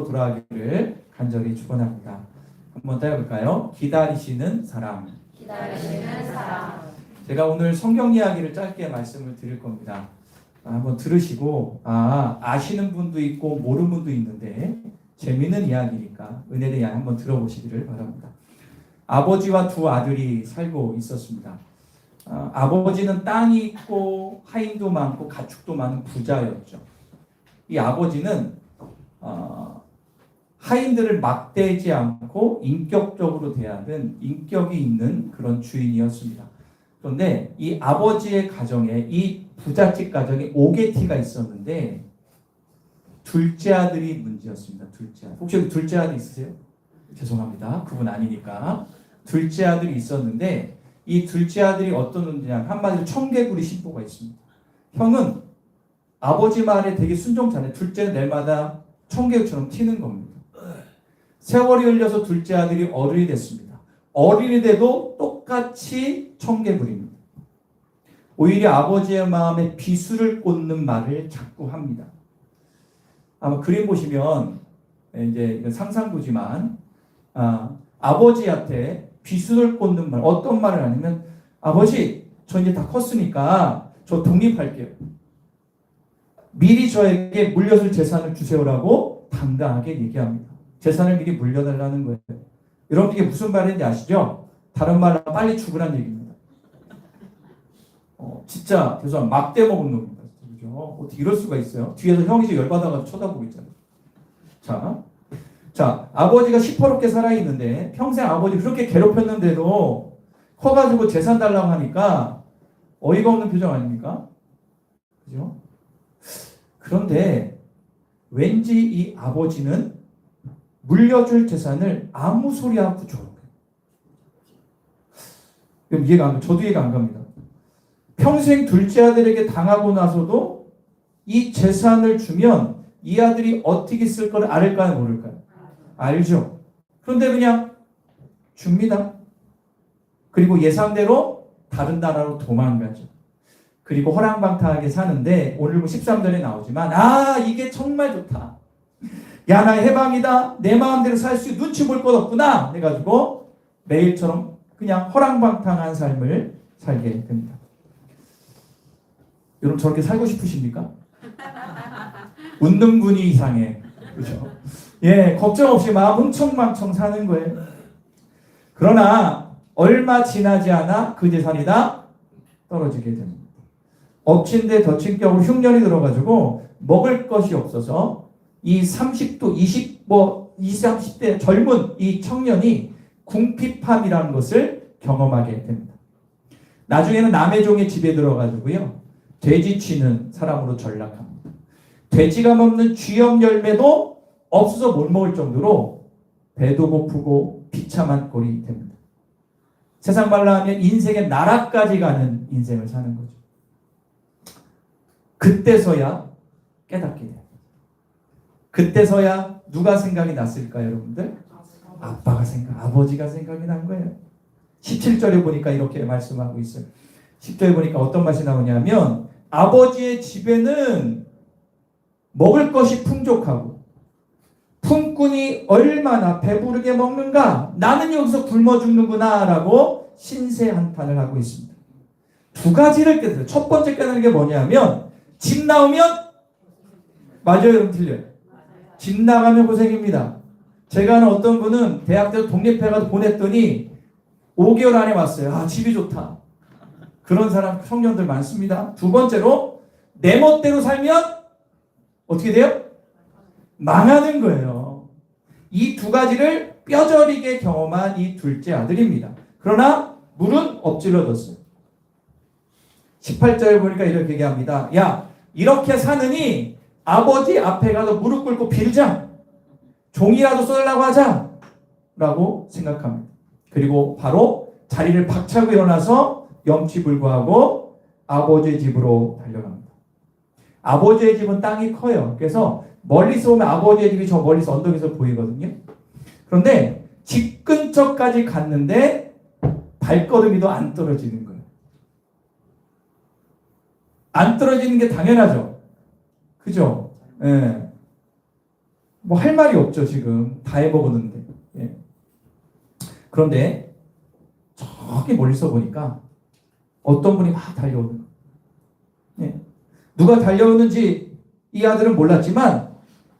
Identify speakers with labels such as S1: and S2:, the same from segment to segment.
S1: 돌아가기를 간절히 축원합니다. 한번 따라볼까요? 기다리시는 사람.
S2: 기다리시는 사람.
S1: 제가 오늘 성경 이야기를 짧게 말씀을 드릴 겁니다. 한번 들으시고 아시는 분도 있고 모르는 분도 있는데 재미있는 이야기니까 은혜의 이야기 한번 들어보시기를 바랍니다. 아버지와 두 아들이 살고 있었습니다. 아버지는 땅이 있고 하인도 많고 가축도 많은 부자였죠. 이 아버지는 하인들을 막대지 않고 인격적으로 대하는 인격이 있는 그런 주인이었습니다. 그런데 이 아버지의 가정에, 이 부잣집 가정에 오게티가 있었는데 둘째 아들이 문제였습니다. 둘째 아들. 혹시 둘째 아들 있으세요? 죄송합니다. 그분 아니니까. 둘째 아들이 있었는데 이 둘째 아들이 어떤 존재냐, 한마디로 청개구리 신보가 있습니다. 형은 아버지 말에 되게 순종차네. 둘째는 날마다 청개구리처럼 튀는 겁니다. 세월이 흘려서 둘째 아들이 어른이 됐습니다. 어린이 돼도 똑같이 청개구리입니다. 오히려 아버지의 마음에 비수를 꽂는 말을 자꾸 합니다. 아마 그림 보시면 이제 상상도지만 아버지한테 비수를 꽂는 말, 어떤 말을 하냐면 아버지, 저 이제 다 컸으니까 저 독립할게요. 미리 저에게 물려줄 재산을 주세요라고 당당하게 얘기합니다. 재산을 미리 물려달라는 거예요. 여러분 이게 무슨 말인지 아시죠? 다른 말로 빨리 죽으란 얘기입니다. 진짜 죄송합니다. 막대 먹은 놈입니다. 그죠? 어떻게 이럴 수가 있어요? 뒤에서 형이 지금 열받아가지고 쳐다보고 있잖아요. 자, 아버지가 시퍼렇게 살아있는데 평생 아버지 그렇게 괴롭혔는데도 커가지고 재산 달라고 하니까 어이가 없는 표정 아닙니까? 그죠? 그런데 왠지 이 아버지는 물려줄 재산을 아무 소리 않고 줘요. 이해가 안 가요. 저도 이해가 안 갑니다. 평생 둘째 아들에게 당하고 나서도 이 재산을 주면 이 아들이 어떻게 쓸 걸 알까요, 모를까요? 알죠. 그런데 그냥 줍니다. 그리고 예상대로 다른 나라로 도망가죠. 그리고 허랑방탕하게 사는데 오늘 13절에 나오지만 이게 정말 좋다. 야, 나 해방이다. 내 마음대로 살 수 눈치 볼 것 없구나 해가지고 매일처럼 그냥 허랑방탕한 삶을 살게 됩니다. 여러분 저렇게 살고 싶으십니까? 웃는 분이 이상해. 그렇죠? 예, 걱정 없이 마음 흥청망청 사는 거예요. 그러나 얼마 지나지 않아 그 재산이 다 떨어지게 됩니다. 엎친 데 덮친 격으로 흉년이 들어가지고 먹을 것이 없어서 이 30도, 20, 30대 젊은 이 청년이 궁핍함이라는 것을 경험하게 됩니다. 나중에는 남의 종의 집에 들어가지고요. 돼지 치는 사람으로 전락합니다. 돼지가 먹는 쥐염 열매도 없어서 못 먹을 정도로 배도 고프고 비참한 꼴이 됩니다. 세상 말로 하면 인생의 나락까지 가는 인생을 사는 거죠. 그때서야 깨닫게 돼요. 그때서야 누가 생각이 났을까요, 여러분들? 아버지가 생각이 난 거예요. 17절에 보니까 이렇게 말씀하고 있어요. 10절에 보니까 어떤 말이 나오냐면 아버지의 집에는 먹을 것이 풍족하고 품꾼이 얼마나 배부르게 먹는가, 나는 여기서 굶어 죽는구나 라고 신세한탄을 하고 있습니다. 두 가지를 깨달아요. 첫 번째 깨달은 게 뭐냐면 집 나오면 맞아요, 여러분 틀려요. 집 나가면 고생입니다. 제가 아는 어떤 분은 대학 때 독립해가지고 보냈더니 5개월 안에 왔어요. 집이 좋다. 그런 사람 청년들 많습니다. 두 번째로 내 멋대로 살면 어떻게 돼요? 망하는 거예요. 이 두 가지를 뼈저리게 경험한 이 둘째 아들입니다. 그러나 물은 엎질러졌어요. 18절에 보니까 이렇게 얘기합니다. 야, 이렇게 사느니 아버지 앞에 가서 무릎 꿇고 빌자. 종이라도 쏘려고 하자. 라고 생각합니다. 그리고 바로 자리를 박차고 일어나서 염치불구하고 아버지의 집으로 달려갑니다. 아버지의 집은 땅이 커요. 그래서 멀리서 오면 아버지의 집이 저 멀리서 언덕에서 보이거든요. 그런데 집 근처까지 갔는데 발걸음이도 안 떨어지는 거예요. 안 떨어지는 게 당연하죠. 그죠? 예. 뭐 할 말이 없죠. 지금 다 해먹었는데. 예. 그런데 저기 멀리서 보니까 어떤 분이 막 달려오는 거예요. 예. 누가 달려오는지 이 아들은 몰랐지만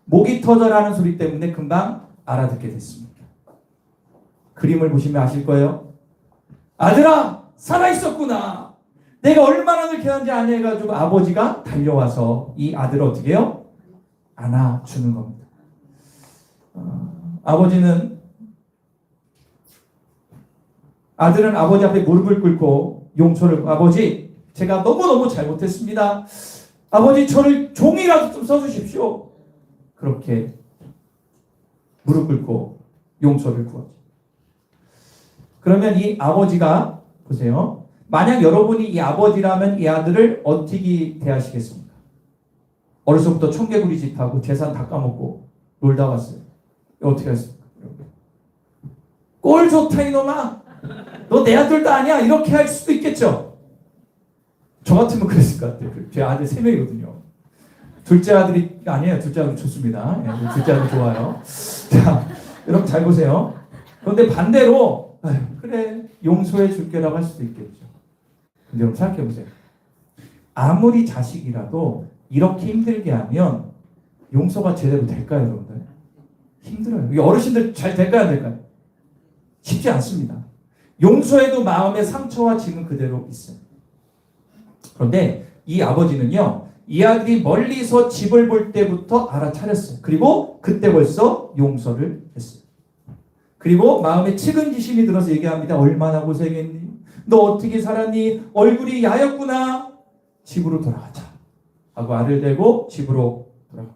S1: 목이 터져라는 소리 때문에 금방 알아듣게 됐습니다. 그림을 보시면 아실 거예요. 아들아, 살아있었구나. 내가 얼마나 늘 귀한지 아냐 해가지고 아버지가 달려와서 이 아들을 어떻게 해요? 안아주는 겁니다. 아들은 아버지 앞에 무릎을 꿇고 용서를, 아버지, 제가 너무너무 잘못했습니다. 아버지, 저를 종이라도 좀 써주십시오. 그렇게 무릎 꿇고 용서를 구하죠. 그러면 이 아버지가, 보세요. 만약 여러분이 이 아버지라면 이 아들을 어떻게 대하시겠습니까? 어렸을 때부터 청개구리 짓하고 재산 다 까먹고 놀다 왔어요. 어떻게 하겠습니까? 꼴 좋다 이놈아. 너 내 아들도 아니야. 이렇게 할 수도 있겠죠. 저 같으면 그랬을 것 같아요. 제 아들 3명이거든요. 둘째 아들이 아니에요. 둘째 아들 좋습니다. 예, 둘째 아들 좋아요. 자, 여러분 잘 보세요. 그런데 반대로 그래 용서해 줄게라고 할 수도 있겠죠. 근데 여러분 생각해 보세요. 아무리 자식이라도 이렇게 힘들게 하면 용서가 제대로 될까요, 여러분들? 힘들어요. 이게 어르신들 잘 될까요, 안 될까요? 쉽지 않습니다. 용서해도 마음의 상처와 짐은 그대로 있어요. 그런데 이 아버지는요, 이 아들이 멀리서 집을 볼 때부터 알아차렸어요. 그리고 그때 벌써 용서를 했어요. 그리고 마음에 측은지심이 들어서 얘기합니다. 얼마나 고생했니? 너 어떻게 살았니? 얼굴이 야였구나. 집으로 돌아가자. 하고 알을 대고 집으로 돌아가.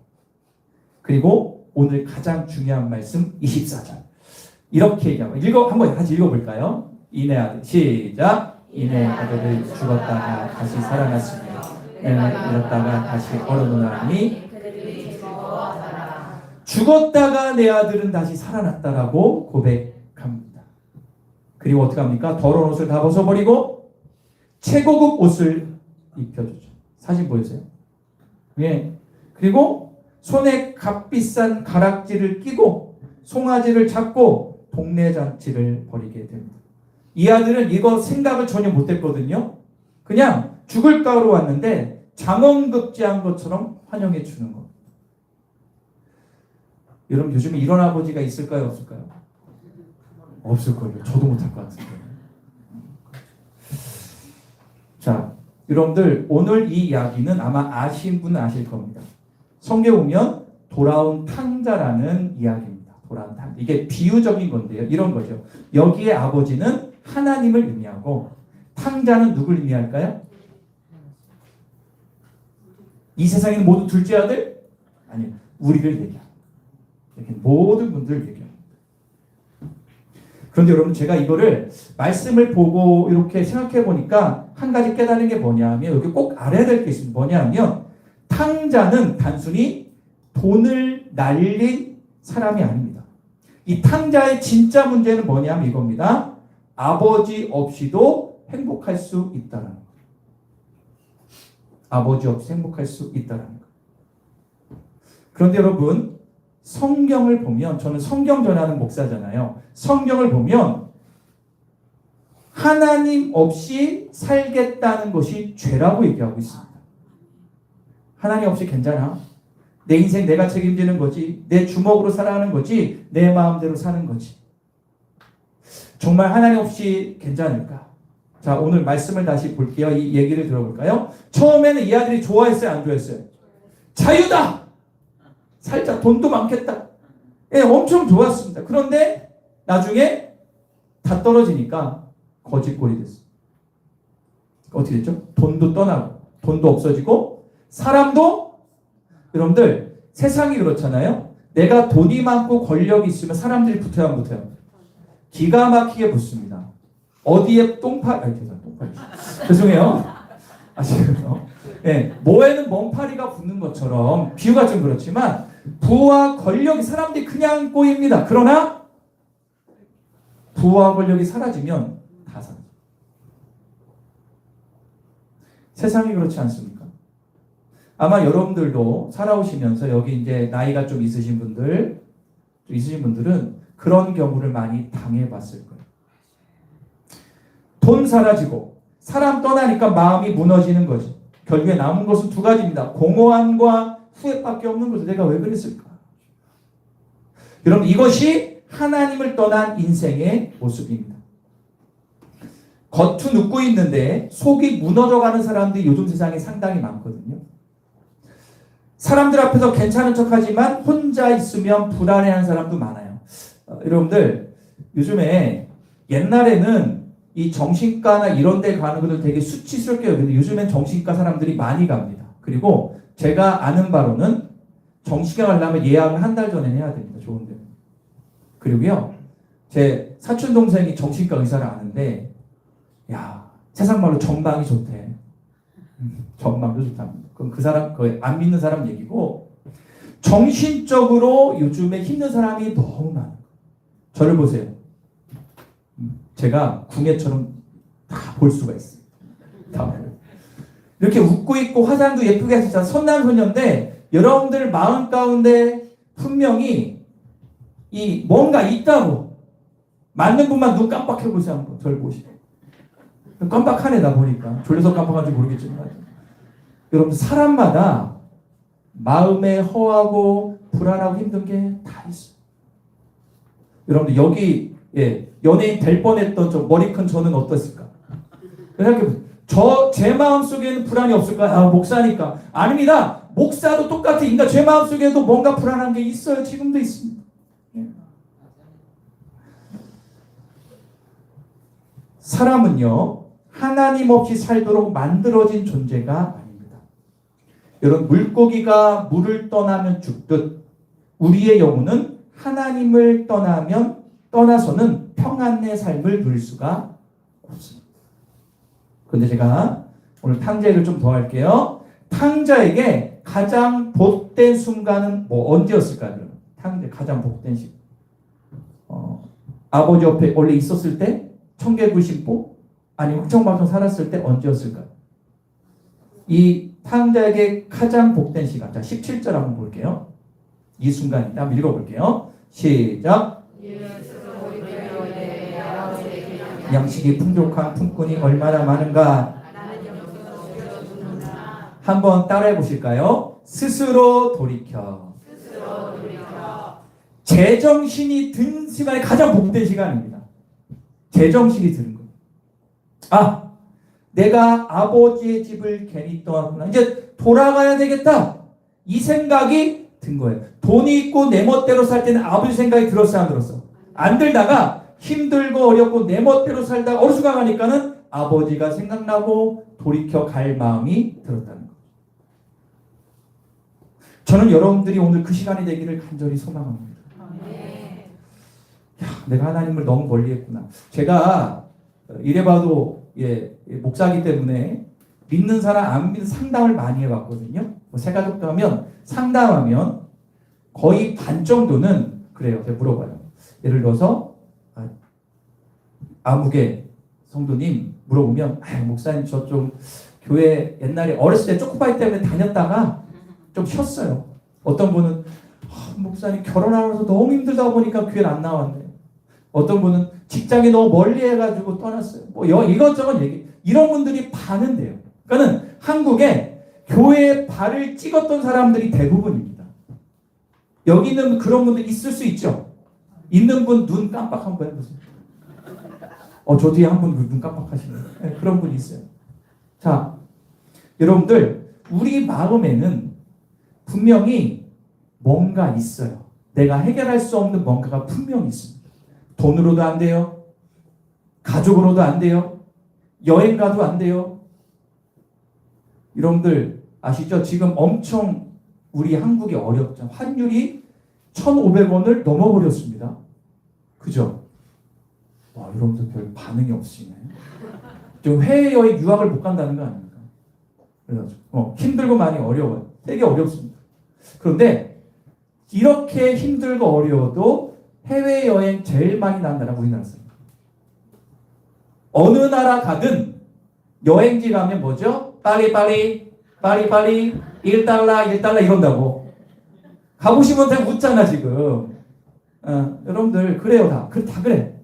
S1: 그리고 오늘 가장 중요한 말씀 24절. 이렇게 얘기하고 한번 같이 읽어볼까요? 이내 아들 시작. 이내 아들을 죽었다가 다시 살아났으며 내가 잃었다가 다시 얻어놓으니 죽었다가 내 아들은 다시 살아났다라고 고백합니다. 그리고 어떻게 합니까? 더러운 옷을 다 벗어버리고 최고급 옷을 입혀주죠. 사진 보이세요? 예. 그리고 손에 값비싼 가락지를 끼고 송아지를 잡고 동네 잔치를 벌이게 됩니다. 이 아들은 이거 생각을 전혀 못했거든요. 그냥 죽을 각오로 왔는데 장엄급제한 것처럼 환영해 주는 것. 여러분 요즘에 이런 아버지가 있을까요, 없을까요? 없을걸요. 저도 못할 것 같은데. 자, 여러분들 오늘 이 이야기는 아마 아신 분은 아실 겁니다. 성경에 보면 돌아온 탕자라는 이야기입니다. 돌아온 탕자. 이게 비유적인 건데요. 이런 거죠. 여기에 아버지는 하나님을 의미하고 탕자는 누굴 의미할까요? 이 세상에는 모두 둘째 아들? 아니요. 우리를 얘기합니다. 이렇게 모든 분들을 얘기합니다. 그런데 여러분 제가 이거를 말씀을 보고 이렇게 생각해 보니까 한 가지 깨달은 게 뭐냐면 여기 꼭 알아야 될 게 있습니다. 뭐냐면 탕자는 단순히 돈을 날린 사람이 아닙니다. 이 탕자의 진짜 문제는 뭐냐면 이겁니다. 아버지 없이도 행복할 수 있다는 것. 아버지 없이 행복할 수 있다는 것. 그런데 여러분 성경을 보면 저는 성경 전하는 목사잖아요. 성경을 보면 하나님 없이 살겠다는 것이 죄라고 얘기하고 있습니다. 하나님 없이 괜찮아. 내 인생 내가 책임지는 거지. 내 주먹으로 살아가는 거지. 내 마음대로 사는 거지. 정말 하나님 없이 괜찮을까? 자, 오늘 말씀을 다시 볼게요. 이 얘기를 들어볼까요? 처음에는 이 아들이 좋아했어요? 안 좋아했어요? 자유다! 살짝 돈도 많겠다. 예, 엄청 좋았습니다. 그런데 나중에 다 떨어지니까 거짓골이 됐어요. 어떻게 됐죠? 돈도 떠나고 돈도 없어지고 사람도 여러분들 세상이 그렇잖아요. 내가 돈이 많고 권력이 있으면 사람들이 붙어야 안 붙어요? 기가 막히게 붙습니다. 어디에 죄송해요. 아시겠죠? 예, 뭐에는 멍파리가 붙는 것처럼 비유가 좀 그렇지만 부와 권력이 사람들이 그냥 꼬입니다. 그러나 부와 권력이 사라지면 다 사라져요. 세상이 그렇지 않습니까? 아마 여러분들도 살아오시면서 여기 이제 나이가 좀 있으신 분들은 그런 경우를 많이 당해봤을 거예요. 돈 사라지고 사람 떠나니까 마음이 무너지는 거죠. 결국에 남은 것은 두 가지입니다. 공허함과 후회밖에 없는 거죠. 내가 왜 그랬을까? 여러분 이것이 하나님을 떠난 인생의 모습입니다. 겉은 웃고 있는데 속이 무너져가는 사람들이 요즘 세상에 상당히 많거든요. 사람들 앞에서 괜찮은 척하지만 혼자 있으면 불안해하는 사람도 많아요. 여러분들 요즘에 옛날에는 이 정신과나 이런 데 가는 것들 되게 수치스럽게 여기는데 요즘엔 정신과 사람들이 많이 갑니다. 그리고 제가 아는 바로는 정신과 가려면 예약을 한 달 전에 해야 됩니다. 좋은 데. 그리고요. 제 사촌 동생이 정신과 의사를 아는데 야, 세상 말로 전방이 좋대. 전방도 좋답니다. 그럼 그 사람 안 믿는 사람 얘기고 정신적으로 요즘에 힘든 사람이 너무 많아요. 저를 보세요. 제가 궁예처럼 다 볼 수가 있어요. 다 이렇게 웃고 있고 화장도 예쁘게 하시잖아요. 선남소녀인데 여러분들 마음 가운데 분명히 이 뭔가 있다고 맞는 분만 눈 깜빡해 보세요. 한번 저를 보시고 깜빡하네 나 보니까 졸려서 깜빡한지 모르겠지만 여러분 사람마다 마음에 허하고 불안하고 힘든 게 다 있어요. 여러분들 여기 연예인 될 뻔했던 저 머리 큰 저는 어떻을까? 생각해보세요. 제 마음속에는 불안이 없을까요? 아, 목사니까. 아닙니다. 목사도 똑같아. 인간 제 마음속에도 뭔가 불안한 게 있어요. 지금도 있습니다. 사람은요 하나님 없이 살도록 만들어진 존재가 아닙니다. 여러분 물고기가 물을 떠나면 죽듯 우리의 영혼은 하나님을 떠나서는 평안의 삶을 누릴 수가 없습니다. 그런데 제가 오늘 탕자에게 좀 더 할게요. 탕자에게 가장 복된 순간은 언제였을까요? 탕자 가장 복된 시간. 아버지 옆에 원래 있었을 때? 청개구리 신고? 아니면 흑청방청 살았을 때 언제였을까요? 이 탕자에게 가장 복된 시간. 자, 17절 한번 볼게요. 이 순간입니다. 한번 읽어볼게요. 시작. 양식이 풍족한 품꾼이 얼마나 많은가. 한번 따라해 보실까요? 스스로 돌이켜. 제정신이 든 시간이 가장 복된 시간입니다. 제정신이 드는 거예요. 아, 내가 아버지의 집을 괜히 떠났구나. 이제 돌아가야 되겠다. 이 생각이 든 거예요. 돈이 있고 내 멋대로 살 때는 아버지 생각이 들었어, 안 들었어? 안 들다가 힘들고 어렵고 내 멋대로 살다가 어리숙하니까는 아버지가 생각나고 돌이켜 갈 마음이 들었다는 거죠. 저는 여러분들이 오늘 그 시간이 되기를 간절히 소망합니다. 야, 내가 하나님을 너무 멀리했구나. 제가 이래봐도 목사이기 때문에 믿는 사람 안 믿는 상담을 많이 해봤거든요. 세 가족도 하면 상담하면 거의 반 정도는 그래요. 제가 물어봐요. 예를 들어서 아무개 성도님 물어보면 목사님 저 좀 교회 옛날에 어렸을 때 초코파이 때문에 다녔다가 좀 쉬었어요. 어떤 분은 목사님 결혼하면서 너무 힘들다 보니까 교회를 안 나왔네. 어떤 분은 직장이 너무 멀리 해가지고 떠났어요. 이것저것 얘기. 이런 분들이 반은 돼요. 그러니까는 한국에 교회에 발을 찍었던 사람들이 대부분입니다. 여기는 그런 분들 있을 수 있죠. 있는 분 눈 깜빡 한번 해보세요. 저 뒤에 한 분 눈 깜빡하시네요. 네, 그런 분이 있어요. 자, 여러분들 우리 마음에는 분명히 뭔가 있어요. 내가 해결할 수 없는 뭔가가 분명히 있습니다. 돈으로도 안 돼요. 가족으로도 안 돼요. 여행 가도 안 돼요. 여러분들 아시죠? 지금 엄청 우리 한국이 어렵죠. 환율이 1,500원을 넘어버렸습니다. 그죠? 와, 여러분들 별 반응이 없으시네. 좀 해외여행 유학을 못 간다는 거 아닙니까? 그래가지고 힘들고 많이 어려워요. 되게 어렵습니다. 그런데 이렇게 힘들고 어려워도 해외여행 제일 많이 나는 나라가 우리나라입니다. 어느 나라 가든 여행지 가면 뭐죠? 파리 $1, $1 이런다고. 가보시면 다 웃잖아, 지금. 여러분들, 그래요, 다 그래.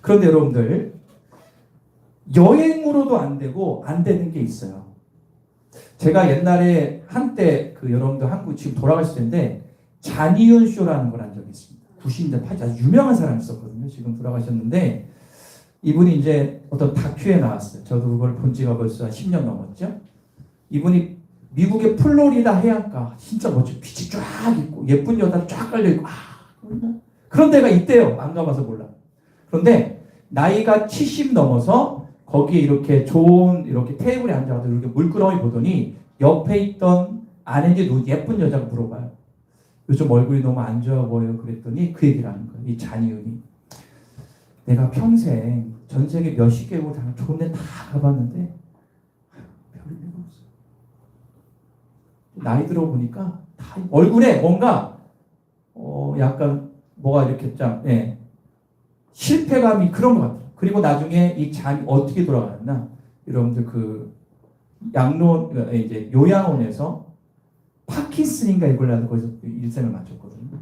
S1: 그런데 여러분들, 여행으로도 안 되고, 안 되는 게 있어요. 제가 옛날에 한때, 여러분들 한국 지금 돌아가실 텐데, 잔이윤 쇼라는 걸 한 적이 있습니다. 90년대 80 아주 유명한 사람이 있었거든요. 지금 돌아가셨는데, 이분이 이제 어떤 다큐에 나왔어요. 저도 그걸 본 지가 벌써 한 10년 넘었죠. 이분이 미국의 플로리다 해안가, 진짜 멋져. 빛이 쫙 있고, 예쁜 여자 쫙 깔려있고, 그런 데가 있대요. 안 가봐서 몰라. 그런데, 나이가 70 넘어서, 거기에 이렇게 좋은, 이렇게 테이블에 앉아가지고 이렇게 물끄러미 보더니, 옆에 있던 아내지 예쁜 여자가 물어봐요. 요즘 얼굴이 너무 안 좋아 보여요. 그랬더니 그 얘기를 하는 거예요. 이 잔이윤이. 내가 평생 전 세계 몇십 개국 다 좋은 데 다 가봤는데 별일이 없어. 나이 들어보니까 다 얼굴에 뭔가 약간 뭐가 이렇게 좀 실패감이 그런 것 같아요. 그리고 나중에 이 잔이 어떻게 돌아가였나? 여러분들 양론 이제 요양원에서 파킨슨인가 이걸 나도 거기서 일생을 마쳤거든요.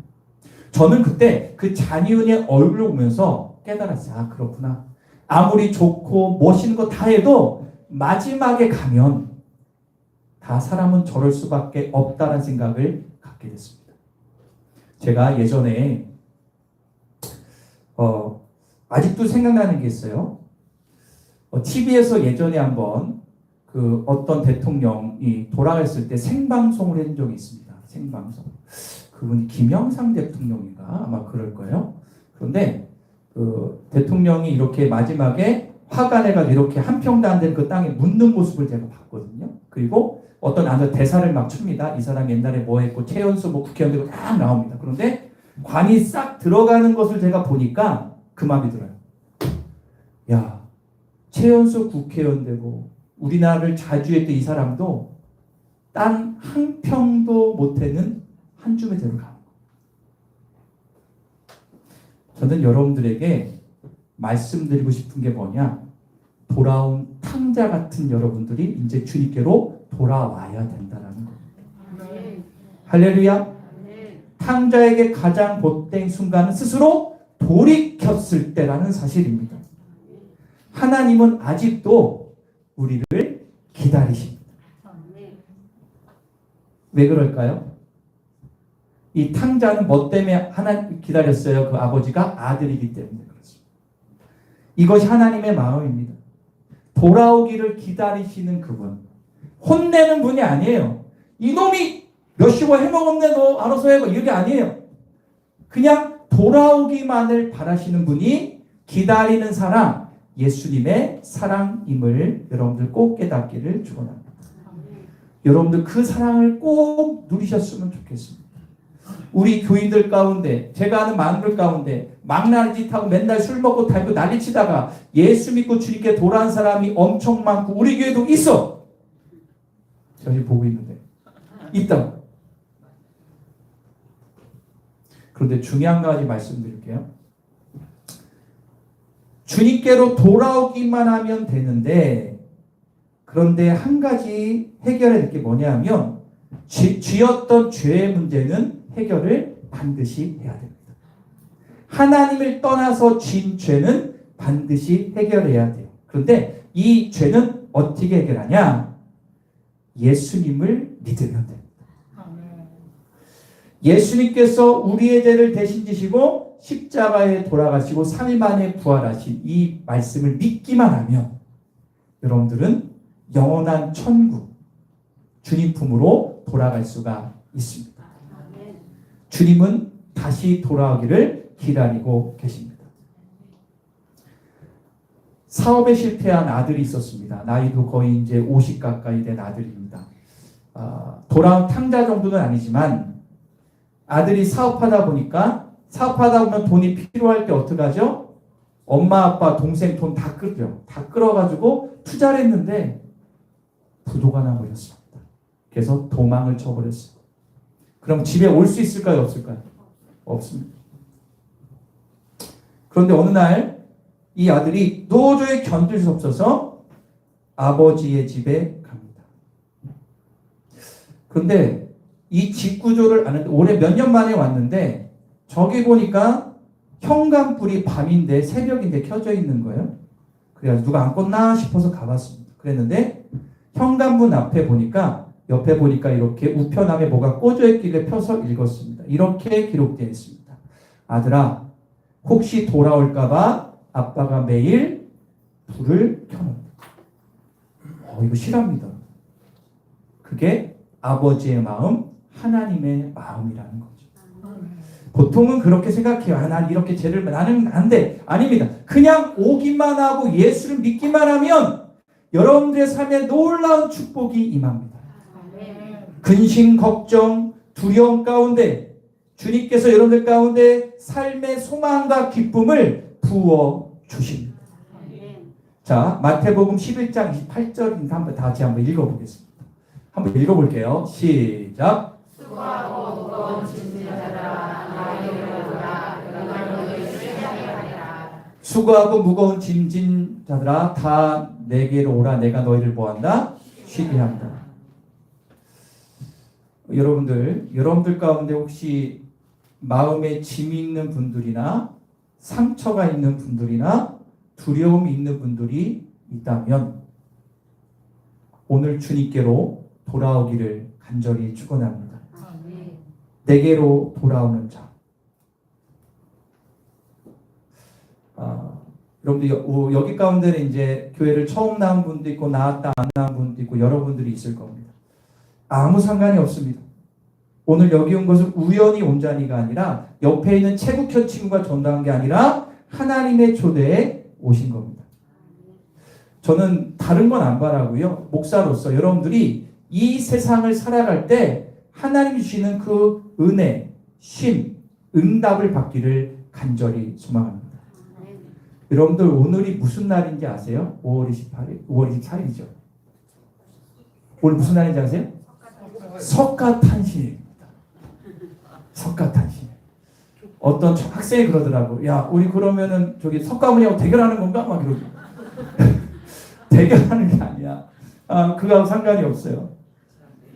S1: 저는 그때 그 잔이윤의 얼굴을 보면서 깨달았어요. 아, 그렇구나. 아무리 좋고 멋있는 거 다 해도 마지막에 가면 다 사람은 저럴 수밖에 없다는 생각을 갖게 됐습니다. 제가 예전에 아직도 생각나는 게 있어요. TV에서 예전에 한번 어떤 대통령이 돌아갔을 때 생방송을 해준 적이 있습니다. 생방송. 그분이 김영삼 대통령인가 아마 그럴 거예요. 그런데 대통령이 이렇게 마지막에 화가 내가지고 이렇게 한 평도 안 되는 그 땅에 묻는 모습을 제가 봤거든요. 그리고 어떤 안에 대사를 막 춥니다. 이 사람 옛날에 뭐 했고 최연소 국회의원 되고 딱 나옵니다. 그런데 관이 싹 들어가는 것을 제가 보니까 그 마음이 들어요. 야, 최연소 국회의원 되고 우리나라를 자주했던 이 사람도 땅 한 평도 못해는 한 줌의 대로 가는 거예요. 저는 여러분들에게 말씀드리고 싶은 게 뭐냐? 돌아온 탕자 같은 여러분들이 이제 주님께로 돌아와야 된다는 거예요. 할렐루야. 탕자에게 가장 못된 순간은 스스로 돌이켰을 때라는 사실입니다. 하나님은 아직도 우리를 기다리십니다. 왜 그럴까요? 이 탕자는 뭐 때문에 하나님 기다렸어요? 그 아버지가 아들이기 때문에 그렇습니다. 이것이 하나님의 마음입니다. 돌아오기를 기다리시는 그분. 혼내는 분이 아니에요. 이놈이 몇십억 해먹었네 너 알아서 해봐 이게 아니에요. 그냥 돌아오기만을 바라시는 분이 기다리는 사랑 예수님의 사랑임을 여러분들 꼭 깨닫기를 축원합니다. 여러분들 그 사랑을 꼭 누리셨으면 좋겠습니다. 우리 교인들 가운데 제가 아는 많은 분 가운데 망나니 짓하고 맨날 술 먹고 달고 난리치다가 예수 믿고 주님께 돌아온 사람이 엄청 많고 우리 교회도 있어. 저희 보고 있는데 있다. 그런데 중요한 가지 말씀드릴게요. 주님께로 돌아오기만 하면 되는데 그런데 한 가지 해결해야 될 게 뭐냐면 쥐었던 죄의 문제는 해결을 반드시 해야 됩니다. 하나님을 떠나서 진 죄는 반드시 해결해야 돼요. 그런데 이 죄는 어떻게 해결하냐? 예수님을 믿으면 됩니다. 예수님께서 우리의 죄를 대신 지시고 십자가에 돌아가시고 3일 만에 부활하신 이 말씀을 믿기만 하면 여러분들은 영원한 천국 주님 품으로 돌아갈 수가 있습니다. 주님은 다시 돌아오기를 기다리고 계십니다. 사업에 실패한 아들이 있었습니다. 나이도 거의 이제 50 가까이 된 아들입니다. 돌아온 탕자 정도는 아니지만 아들이 사업하다 보면 돈이 필요할 때 어떡하죠? 엄마, 아빠, 동생 돈 다 끌죠. 다 끌어가지고 투자를 했는데 부도가 나버렸습니다. 그래서 도망을 쳐버렸어요. 그럼 집에 올 수 있을까요? 없을까요? 없습니다. 그런데 어느 날 이 아들이 도저히 견딜 수 없어서 아버지의 집에 갑니다. 근데 이 집 구조를 아는데 올해 몇 년 만에 왔는데 저기 보니까 현관불이 밤인데 새벽인데 켜져 있는 거예요. 그래서 누가 안 껐나 싶어서 가봤습니다. 그랬는데 현관문 앞에 보니까 옆에 보니까 이렇게 우편함에 뭐가 꽂혀 있길래 펴서 읽었습니다. 이렇게 기록되어 있습니다. 아들아, 혹시 돌아올까봐 아빠가 매일 불을 켜놓는다. 이거 실합니다. 그게 아버지의 마음, 하나님의 마음이라는 거죠. 보통은 그렇게 생각해요. 난 이렇게 죄를 나는 안 돼. 아닙니다. 그냥 오기만 하고 예수를 믿기만 하면 여러분들의 삶에 놀라운 축복이 임합니다. 근심, 걱정, 두려움 가운데 주님께서 여러분들 가운데 삶의 소망과 기쁨을 부어 주십니다. 자, 마태복음 11장 28절인가 한번 다시 한번 읽어보겠습니다. 한번 읽어볼게요. 시작.
S2: 수고하고 무거운 짐진 자들아 나에게로 오라 내가 너희를 쉬게 하리라.
S1: 수고하고 무거운 짐진 자들아 다 내게로 오라 내가 너희를 뭐한다? 쉬게 한다. 여러분들 가운데 혹시 마음에 짐이 있는 분들이나 상처가 있는 분들이나 두려움이 있는 분들이 있다면 오늘 주님께로 돌아오기를 간절히 축원합니다. 내게로 돌아오는 자. 여러분들 여기 가운데는 이제 교회를 처음 나온 분도 있고 나왔다 안 나온 분도 있고 여러분들이 있을 겁니다. 아무 상관이 없습니다. 오늘 여기 온 것은 우연히 온 자리가 아니라 옆에 있는 최국현 친구가 전도한 게 아니라 하나님의 초대에 오신 겁니다. 저는 다른 건 안 바라고요. 목사로서 여러분들이 이 세상을 살아갈 때 하나님이 주시는 그 은혜, 쉼, 응답을 받기를 간절히 소망합니다. 여러분들 오늘이 무슨 날인지 아세요? 5월 28일, 5월 24일이죠. 오늘 무슨 날인지 아세요? 석가탄신일입니다. 석가탄신. 어떤 학생이 그러더라고. 야, 우리 그러면은 저기 석가모니하고 대결하는 건가? 막 이러고. 대결하는 게 아니야. 그거하고 상관이 없어요.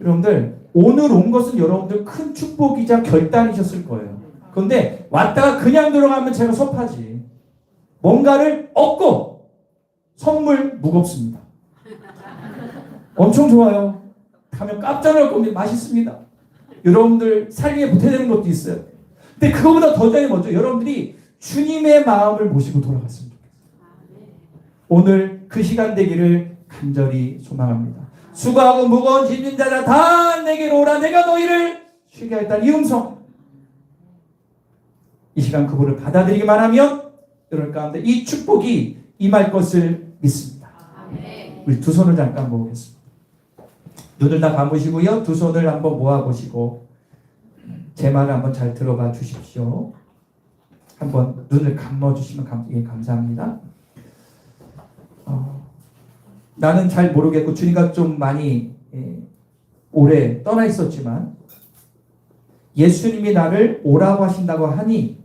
S1: 여러분들 오늘 온 것은 여러분들 큰 축복이자 결단이셨을 거예요. 그런데 왔다가 그냥 들어가면 제가 섭하지. 뭔가를 얻고 선물 무겁습니다. 엄청 좋아요. 가면 깜짝 놀랄 겁니다. 맛있습니다. 여러분들 살기에 보태야 되는 것도 있어요. 근데 그거보다 더 중요한 게 뭐죠? 여러분들이 주님의 마음을 모시고 돌아갔으면 좋겠어요. 오늘 그 시간 되기를 간절히 소망합니다. 수고하고 무거운 짐진 자들아 다 내게로 오라 내가 너희를 쉬게 하겠다. 이 음성. 이 시간 그분을 받아들이기만 하면 여러분 가운데 이 축복이 임할 것을 믿습니다. 우리 두 손을 잠깐 모으겠습니다. 눈을 다 감으시고요. 두 손을 한번 모아보시고 제 말을 한번 잘 들어봐 주십시오. 한번 눈을 감아주시면 감사합니다. 나는 잘 모르겠고 주님과 좀 많이 오래 떠나 있었지만 예수님이 나를 오라고 하신다고 하니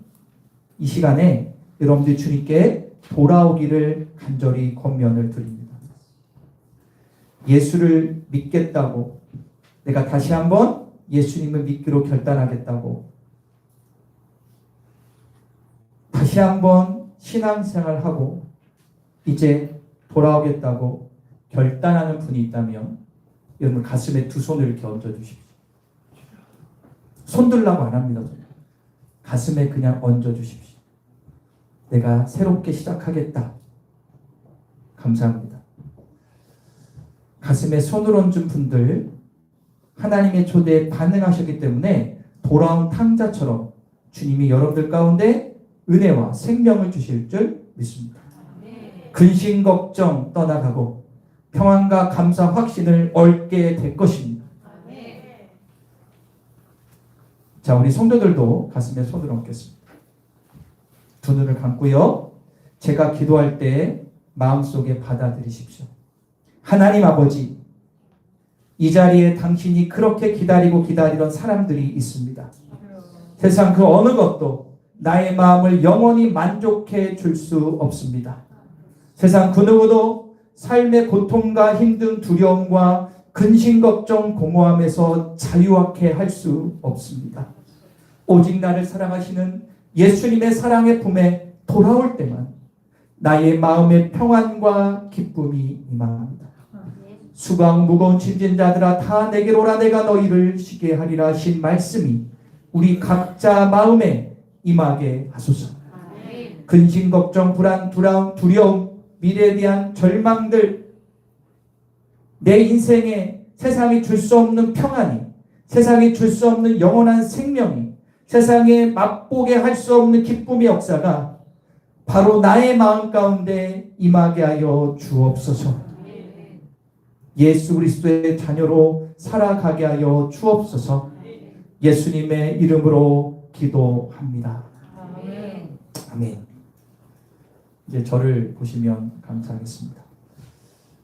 S1: 이 시간에 여러분들이 주님께 돌아오기를 간절히 권면을 드립니다. 예수를 믿겠다고 내가 다시 한번 예수님을 믿기로 결단하겠다고 다시 한번 신앙생활하고 이제 돌아오겠다고 결단하는 분이 있다면 여러분 가슴에 두 손을 이렇게 얹어주십시오. 손 들라고 안 합니다. 가슴에 그냥 얹어주십시오. 내가 새롭게 시작하겠다. 감사합니다. 가슴에 손을 얹은 분들 하나님의 초대에 반응하셨기 때문에 돌아온 탕자처럼 주님이 여러분들 가운데 은혜와 생명을 주실 줄 믿습니다. 근심 걱정 떠나가고 평안과 감사 확신을 얻게 될 것입니다. 자, 우리 성도들도 가슴에 손을 얹겠습니다. 두 눈을 감고요. 제가 기도할 때 마음속에 받아들이십시오. 하나님 아버지, 이 자리에 당신이 그렇게 기다리던 사람들이 있습니다. 세상 그 어느 것도 나의 마음을 영원히 만족해 줄 수 없습니다. 세상 그 누구도 삶의 고통과 힘든 두려움과 근심 걱정 공허함에서 자유하게 할 수 없습니다. 오직 나를 사랑하시는 예수님의 사랑의 품에 돌아올 때만 나의 마음의 평안과 기쁨이 임합니다. 수강 무거운 짐진 자들아 다 내게로 오라 내가 너희를 쉬게 하리라 하신 말씀이 우리 각자 마음에 임하게 하소서. 근심 걱정 불안 두려움 미래에 대한 절망들 내 인생에 세상이 줄 수 없는 평안이 세상이 줄 수 없는 영원한 생명이 세상에 맛보게 할 수 없는 기쁨의 역사가 바로 나의 마음 가운데 임하게 하여 주옵소서. 예수 그리스도의 자녀로 살아가게 하여 주옵소서. 예수님의 이름으로 기도합니다. 아멘. 이제 저를 보시면 감사하겠습니다.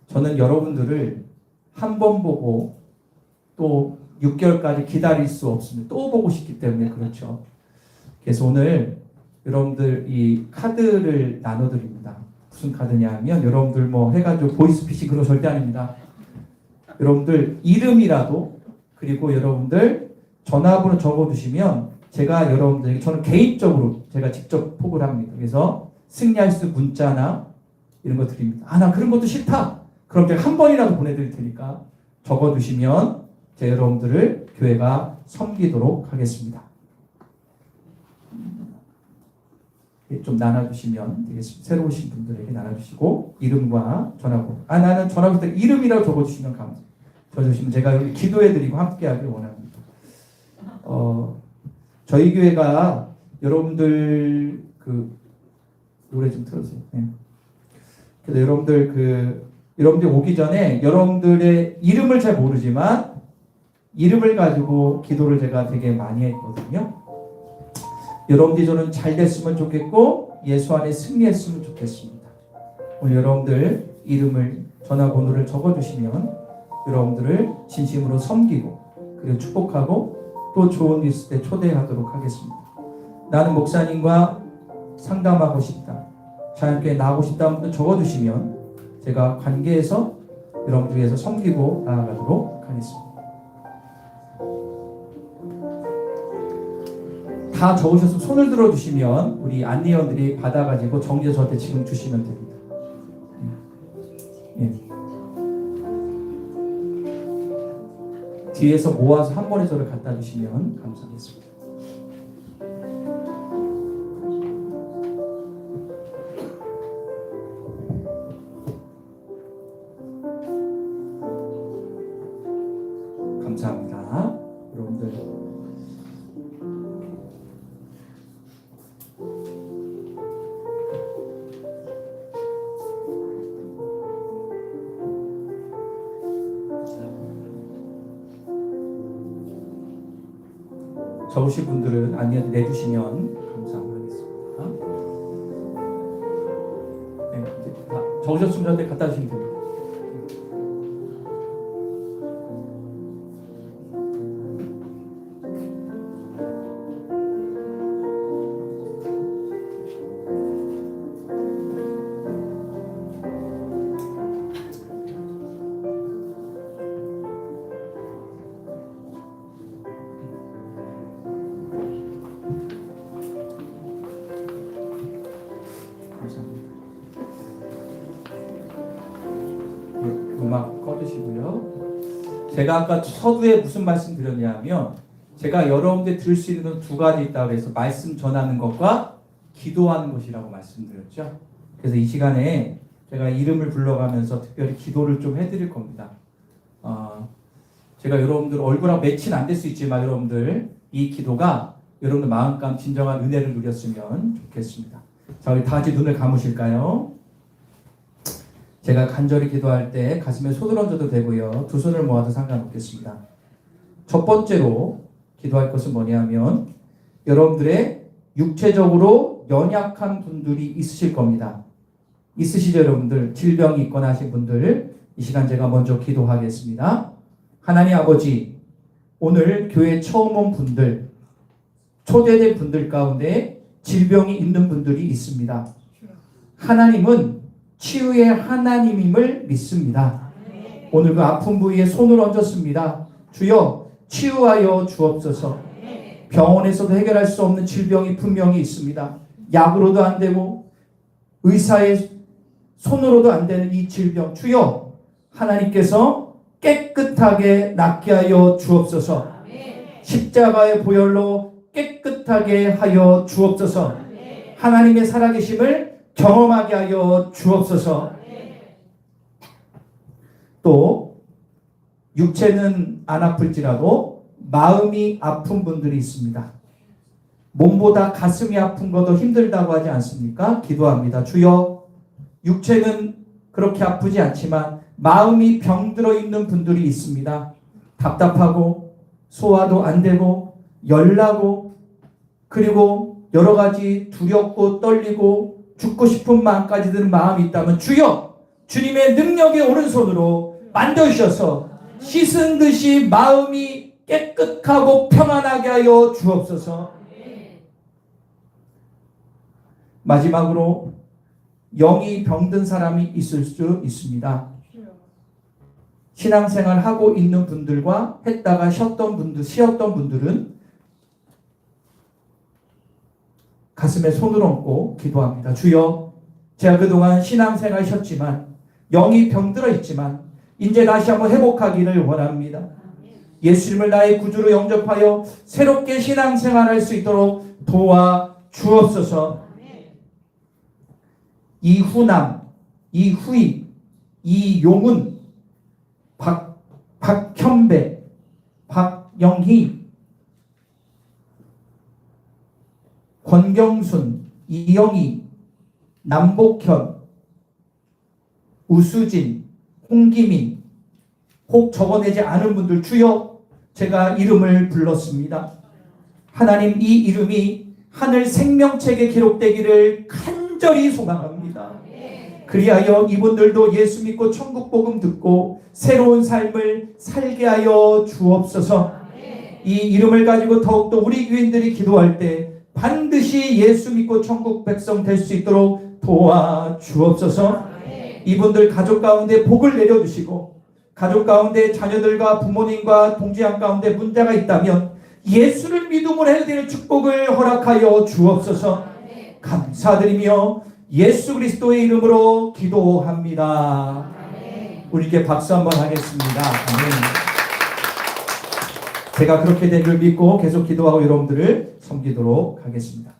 S1: 저는 여러분들을 한 번 보고 또 6개월까지 기다릴 수 없습니다. 또 보고 싶기 때문에 그렇죠. 그래서 오늘 여러분들 이 카드를 나눠드립니다. 무슨 카드냐 하면 여러분들 뭐 해가지고 보이스피싱 그런 거 절대 아닙니다. 여러분들 이름이라도 그리고 여러분들 전화번호 적어두시면 제가 여러분들에게 저는 개인적으로 제가 직접 포부를 합니다. 그래서 승리할 수 문자나 이런 거 드립니다. 아, 나 그런 것도 싫다. 그럼 제가 한 번이라도 보내드릴 테니까 적어두시면 제가 여러분들을 교회가 섬기도록 하겠습니다. 좀 나눠주시면 되겠습니다. 새로 오신 분들에게 나눠주시고 이름과 전화번호. 아, 나는 전화번호 이름이라고 적어주시면 감사합니다. 적어주시면 제가 여기 기도해드리고 함께하길 원합니다. 저희 교회가 여러분들 그 노래 좀 틀어주세요. 네. 그래서 여러분들 오기 전에 여러분들의 이름을 잘 모르지만 이름을 가지고 기도를 제가 되게 많이 했거든요. 여러분들이 저는 잘 됐으면 좋겠고 예수 안에 승리했으면 좋겠습니다. 오늘 여러분들 이름을 전화번호를 적어주시면 여러분들을 진심으로 섬기고 그리고 축복하고 또 좋은 일 있을 때 초대하도록 하겠습니다. 나는 목사님과 상담하고 싶다. 자연교회 나가고 싶다는 분들 적어주시면 제가 관계에서 여러분들 위해서 섬기고 나아가도록 하겠습니다. 다 적으셨으면 손을 들어주시면 우리 안내원들이 받아가지고 정리해서 저한테 지금 주시면 됩니다. 예. 뒤에서 모아서 한 번에 저를 갖다 주시면 감사하겠습니다. 감사합니다. 여러분들 적으신 분들은 안내한테 내주시면 감사하겠습니다. 네, 이제 다 적으셨으면 저한테 갖다 주시면 됩니다. 음악 꺼주시고요. 제가 아까 서두에 무슨 말씀 드렸냐면 제가 여러분들 들을 수 있는 두 가지 있다고 해서 말씀 전하는 것과 기도하는 것이라고 말씀드렸죠. 그래서 이 시간에 제가 이름을 불러가면서 특별히 기도를 좀 해드릴 겁니다. 제가 여러분들 얼굴하고 매치는 안 될 수 있지만 여러분들 이 기도가 여러분들 마음감 진정한 은혜를 누렸으면 좋겠습니다. 자, 우리 다 같이 눈을 감으실까요? 제가 간절히 기도할 때 가슴에 손을 얹어도 되고요. 두 손을 모아도 상관없겠습니다. 첫 번째로 기도할 것은 뭐냐면 여러분들의 육체적으로 연약한 분들이 있으실 겁니다. 있으시죠, 여러분들? 질병이 있거나 하신 분들 이 시간 제가 먼저 기도하겠습니다. 하나님 아버지, 오늘 교회 처음 온 분들, 초대된 분들 가운데 질병이 있는 분들이 있습니다. 하나님은 치유의 하나님임을 믿습니다. 오늘 그 아픈 부위에 손을 얹었습니다. 주여 치유하여 주옵소서. 병원에서도 해결할 수 없는 질병이 분명히 있습니다. 약으로도 안 되고 의사의 손으로도 안 되는 이 질병, 주여 하나님께서 깨끗하게 낫게 하여 주옵소서. 십자가의 보혈로 깨끗하게 하여 주옵소서. 하나님의 살아계심을 경험하게 하여 주옵소서. 또 육체는 안 아플지라도 마음이 아픈 분들이 있습니다. 몸보다 가슴이 아픈 것도 힘들다고 하지 않습니까? 기도합니다. 주여, 육체는 그렇게 아프지 않지만 마음이 병들어 있는 분들이 있습니다. 답답하고 소화도 안 되고 열나고 그리고 여러 가지 두렵고 떨리고 죽고 싶은 마음까지 드는 마음이 있다면 주여, 주님의 능력의 오른손으로 만져주셔서 씻은 듯이 마음이 깨끗하고 평안하게 하여 주옵소서. 마지막으로 영이 병든 사람이 있을 수 있습니다. 신앙생활 하고 있는 분들과 했다가 쉬었던 분들은 가슴에 손을 얹고 기도합니다. 주여, 제가 그동안 신앙생활 쉬었지만 영이 병들어 있지만 이제 다시 한번 회복하기를 원합니다. 예수님을 나의 구주로 영접하여 새롭게 신앙생활할 수 있도록 도와 주옵소서. 이후남, 이후희, 이용은, 박현배, 박영희, 권경순, 이영희, 남복현, 우수진, 홍기민, 혹 적어내지 않은 분들 주여, 제가 이름을 불렀습니다. 하나님, 이 이름이 하늘 생명책에 기록되기를 간절히 소망합니다. 그리하여 이분들도 예수 믿고 천국 복음 듣고 새로운 삶을 살게 하여 주옵소서. 이 이름을 가지고 더욱더 우리 교인들이 기도할 때 반드시 예수 믿고 천국 백성 될 수 있도록 도와 주옵소서. 이분들 가족 가운데 복을 내려주시고 가족 가운데 자녀들과 부모님과 동지양 가운데 문제가 있다면 예수를 믿음으로 해드릴 축복을 허락하여 주옵소서. 감사드리며 예수 그리스도의 이름으로 기도합니다. 우리께 박수 한번 하겠습니다. 아멘. 제가 그렇게 된 줄 믿고 계속 기도하고 여러분들을 섬기도록 하겠습니다.